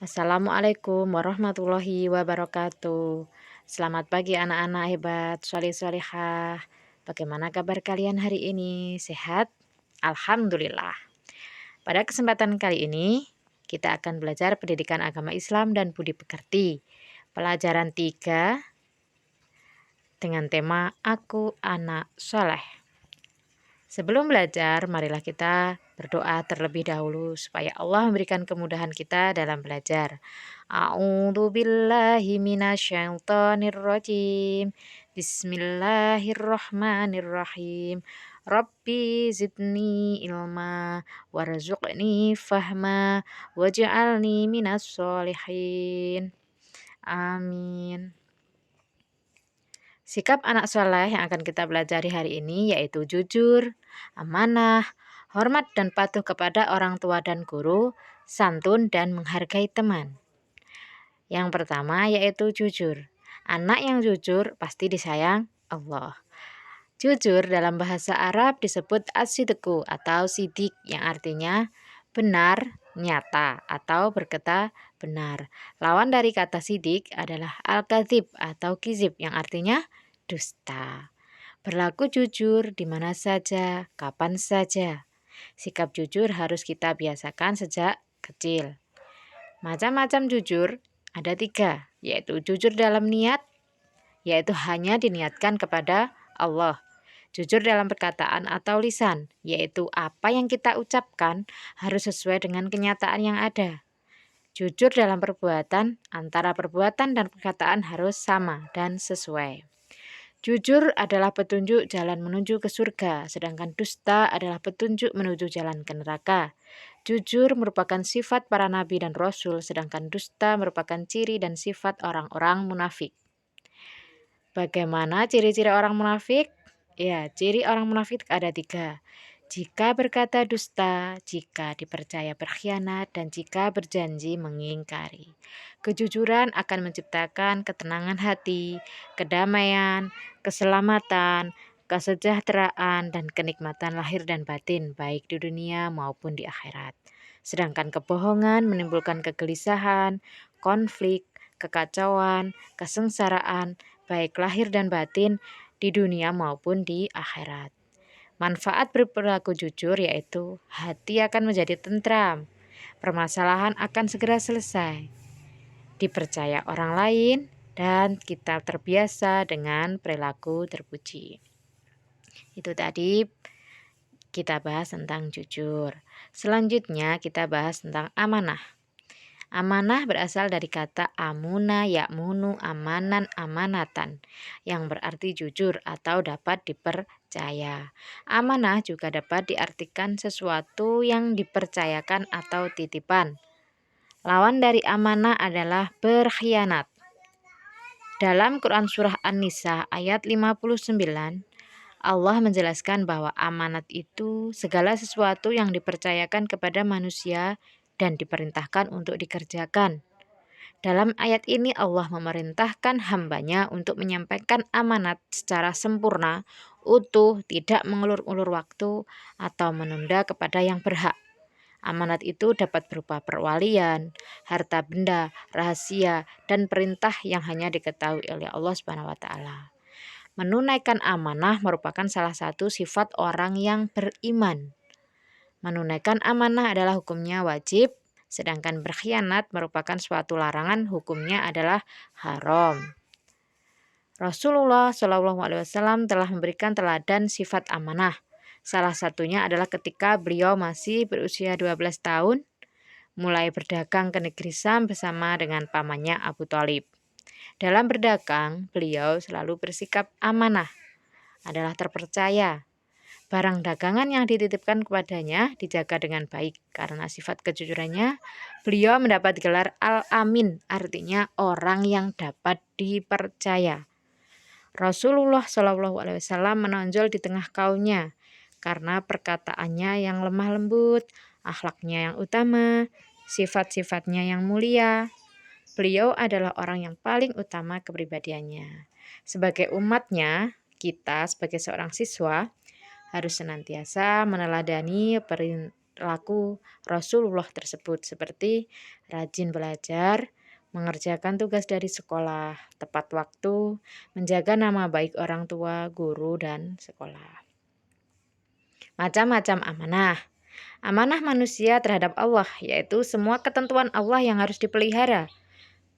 Assalamualaikum warahmatullahi wabarakatuh. Selamat pagi anak-anak hebat, sholih-sholihah. Bagaimana kabar kalian hari ini? Sehat? Alhamdulillah. Pada kesempatan kali ini, kita akan belajar pendidikan agama Islam dan budi pekerti. Pelajaran 3 dengan tema Aku Anak Soleh. Sebelum belajar, marilah kita berdoa terlebih dahulu supaya Allah memberikan kemudahan kita dalam belajar. A'udzu billahi minasyaitonir rajim. Bismillahirrahmanirrahim. Rabbi zidni ilma warzuqni fahma waj'alni minas sholihin. Amin. Sikap anak soleh yang akan kita pelajari hari ini yaitu jujur, amanah, hormat dan patuh kepada orang tua dan guru, santun dan menghargai teman. Yang pertama yaitu jujur. Anak yang jujur pasti disayang Allah. Jujur dalam bahasa Arab disebut as-sidqu atau sidik yang artinya benar, nyata atau berkata benar. Lawan dari kata sidik adalah al-kadzib atau kizib yang artinya dusta. Berlaku jujur di mana saja, kapan saja. Sikap jujur harus kita biasakan sejak kecil. Macam-macam jujur ada 3, yaitu jujur dalam niat, yaitu hanya diniatkan kepada Allah. Jujur dalam perkataan atau lisan, yaitu apa yang kita ucapkan harus sesuai dengan kenyataan yang ada. Jujur dalam perbuatan, antara perbuatan dan perkataan harus sama dan sesuai. Jujur adalah petunjuk jalan menuju ke surga, sedangkan dusta adalah petunjuk menuju jalan ke neraka. Jujur merupakan sifat para nabi dan rasul, sedangkan dusta merupakan ciri dan sifat orang-orang munafik. Bagaimana ciri-ciri orang munafik? Ya, ciri orang munafik ada 3. Jika berkata dusta, jika dipercaya berkhianat, dan jika berjanji mengingkari. Kejujuran akan menciptakan ketenangan hati, kedamaian, keselamatan, kesejahteraan, dan kenikmatan lahir dan batin, baik di dunia maupun di akhirat. Sedangkan kebohongan menimbulkan kegelisahan, konflik, kekacauan, kesengsaraan, baik lahir dan batin di dunia maupun di akhirat. Manfaat berperilaku jujur yaitu hati akan menjadi tentram, permasalahan akan segera selesai, dipercaya orang lain, dan kita terbiasa dengan perilaku terpuji. Itu tadi kita bahas tentang jujur. Selanjutnya kita bahas tentang amanah. Amanah berasal dari kata amuna ya'munu amanan amanatan yang berarti jujur atau dapat dipercaya. Amanah juga dapat diartikan sesuatu yang dipercayakan atau titipan. Lawan dari amanah adalah berkhianat. Dalam Quran Surah An-Nisa ayat 59, Allah menjelaskan bahwa amanat itu segala sesuatu yang dipercayakan kepada manusia dan diperintahkan untuk dikerjakan. Dalam ayat ini Allah memerintahkan hambanya untuk menyampaikan amanat secara sempurna, utuh, tidak mengulur-ulur waktu atau menunda kepada yang berhak. Amanat itu dapat berupa perwalian, harta benda, rahasia, dan perintah yang hanya diketahui oleh Allah SWT. Menunaikan amanah merupakan salah satu sifat orang yang beriman. Menunaikan amanah adalah hukumnya wajib, sedangkan berkhianat merupakan suatu larangan, hukumnya adalah haram. Rasulullah SAW telah memberikan teladan sifat amanah. Salah satunya adalah ketika beliau masih berusia 12 tahun, mulai berdagang ke negeri Syam bersama dengan pamannya Abu Thalib. Dalam berdagang, beliau selalu bersikap amanah, adalah terpercaya. Barang dagangan yang dititipkan kepadanya dijaga dengan baik. Karena sifat kejujurannya, beliau mendapat gelar Al-Amin, artinya orang yang dapat dipercaya. Rasulullah SAW menonjol di tengah kaumnya karena perkataannya yang lemah lembut, akhlaknya yang utama, sifat-sifatnya yang mulia. Beliau adalah orang yang paling utama kepribadiannya. Sebagai umatnya, kita sebagai seorang siswa harus senantiasa meneladani perilaku Rasulullah tersebut seperti rajin belajar, mengerjakan tugas dari sekolah, tepat waktu, menjaga nama baik orang tua, guru, dan sekolah. Macam-macam amanah. Amanah manusia terhadap Allah, yaitu semua ketentuan Allah yang harus dipelihara,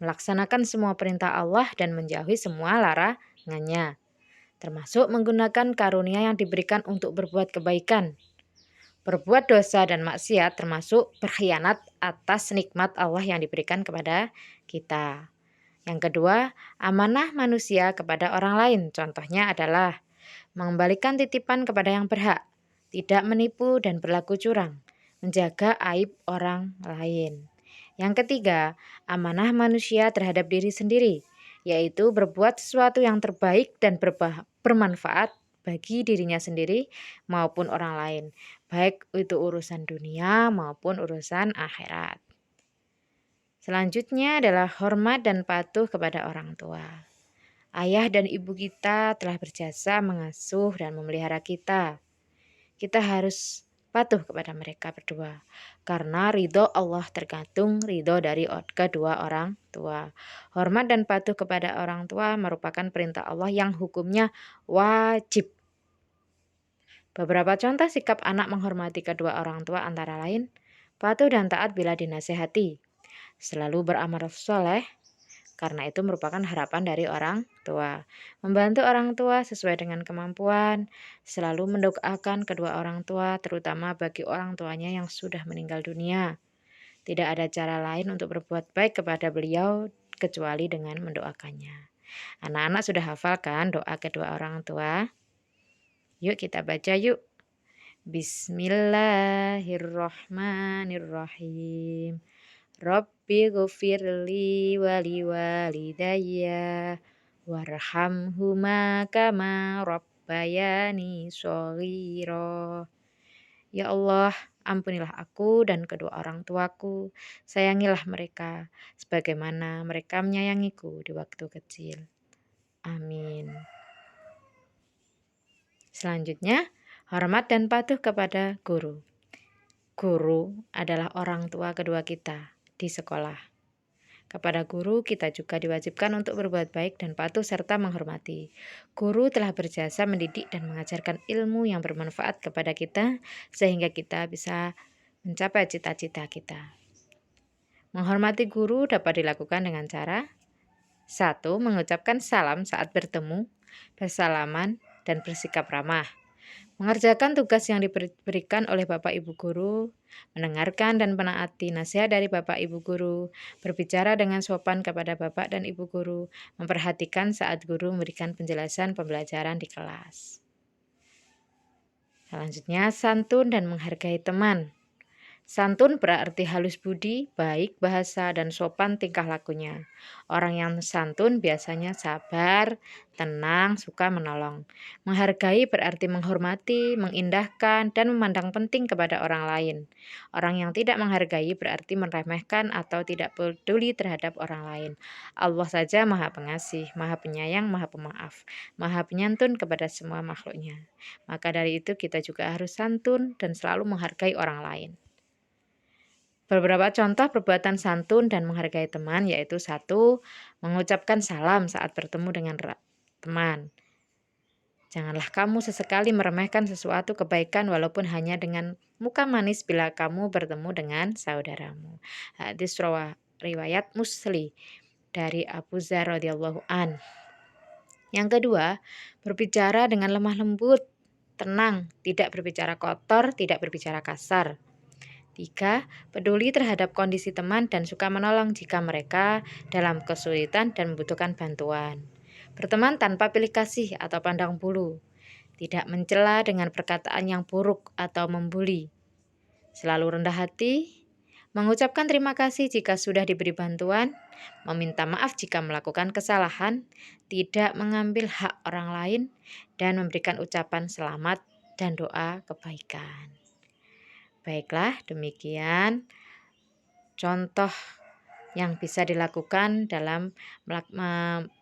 melaksanakan semua perintah Allah dan menjauhi semua larangannya, termasuk menggunakan karunia yang diberikan untuk berbuat kebaikan. Berbuat dosa dan maksiat termasuk berkhianat atas nikmat Allah yang diberikan kepada kita. Yang kedua, amanah manusia kepada orang lain. Contohnya adalah mengembalikan titipan kepada yang berhak, tidak menipu dan berlaku curang, menjaga aib orang lain. Yang ketiga, amanah manusia terhadap diri sendiri, yaitu berbuat sesuatu yang terbaik dan bermanfaat bagi dirinya sendiri maupun orang lain, baik itu urusan dunia maupun urusan akhirat. Selanjutnya adalah hormat dan patuh kepada orang tua. Ayah dan ibu kita telah berjasa mengasuh dan memelihara kita. Kita harus patuh kepada mereka berdua, karena ridho Allah tergantung ridho dari kedua orang tua. Hormat dan patuh kepada orang tua merupakan perintah Allah yang hukumnya wajib. Beberapa contoh sikap anak menghormati kedua orang tua antara lain, patuh dan taat bila dinasehati, selalu beramal soleh, karena itu merupakan harapan dari orang tua. Membantu orang tua sesuai dengan kemampuan, selalu mendoakan kedua orang tua, terutama bagi orang tuanya yang sudah meninggal dunia. Tidak ada cara lain untuk berbuat baik kepada beliau kecuali dengan mendoakannya. Anak-anak sudah hafal kan doa kedua orang tua? Yuk kita baca yuk. Bismillahirrahmanirrahim. Rabbi ghufirli wali walidayya warhamhuma kama rabbayani shaghira. Ya Allah, ampunilah aku dan kedua orang tuaku, sayangilah mereka sebagaimana mereka menyayangiku di waktu kecil. Amin. Selanjutnya, hormat dan patuh kepada guru. Guru adalah orang tua kedua kita di sekolah. Kepada guru kita juga diwajibkan untuk berbuat baik dan patuh serta menghormati. Guru telah berjasa mendidik dan mengajarkan ilmu yang bermanfaat kepada kita sehingga kita bisa mencapai cita-cita kita. Menghormati guru dapat dilakukan dengan cara 1. Mengucapkan salam saat bertemu, bersalaman, dan bersikap ramah. Mengerjakan tugas yang diberikan oleh Bapak Ibu Guru, mendengarkan dan menaati nasihat dari Bapak Ibu Guru, berbicara dengan sopan kepada Bapak dan Ibu Guru, memperhatikan saat guru memberikan penjelasan pembelajaran di kelas. Selanjutnya, santun dan menghargai teman. Santun berarti halus budi, baik bahasa, dan sopan tingkah lakunya. Orang yang santun biasanya sabar, tenang, suka menolong. Menghargai berarti menghormati, mengindahkan, dan memandang penting kepada orang lain. Orang yang tidak menghargai berarti meremehkan atau tidak peduli terhadap orang lain. Allah saja Maha Pengasih, Maha Penyayang, Maha Pemaaf, Maha Penyantun kepada semua makhluknya. Maka dari itu kita juga harus santun dan selalu menghargai orang lain. Beberapa contoh perbuatan santun dan menghargai teman yaitu 1. Mengucapkan salam saat bertemu dengan teman. Janganlah kamu sesekali meremehkan sesuatu kebaikan walaupun hanya dengan muka manis bila kamu bertemu dengan saudaramu. Hadis riwayat Muslim dari Abu Dzar radhiyallahu an. Yang kedua, berbicara dengan lemah lembut, tenang, tidak berbicara kotor, tidak berbicara kasar. 3. Peduli terhadap kondisi teman dan suka menolong jika mereka dalam kesulitan dan membutuhkan bantuan. Berteman tanpa pilih kasih atau pandang bulu. Tidak mencela dengan perkataan yang buruk atau membuli. Selalu rendah hati. Mengucapkan terima kasih jika sudah diberi bantuan. Meminta maaf jika melakukan kesalahan. Tidak mengambil hak orang lain. Dan memberikan ucapan selamat dan doa kebaikan. Baiklah, demikian contoh yang bisa dilakukan dalam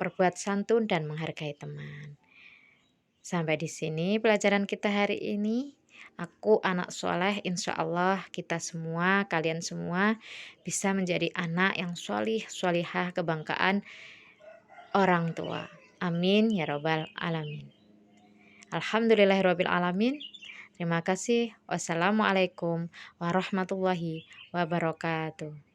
berbuat santun dan menghargai teman. Sampai di sini pelajaran kita hari ini. Aku anak soleh, insya Allah kita semua, kalian semua bisa menjadi anak yang sholih, sholihah, kebanggaan orang tua. Amin ya robbal alamin. Alhamdulillahirabbil alamin. Terima kasih. Wassalamualaikum warahmatullahi wabarakatuh.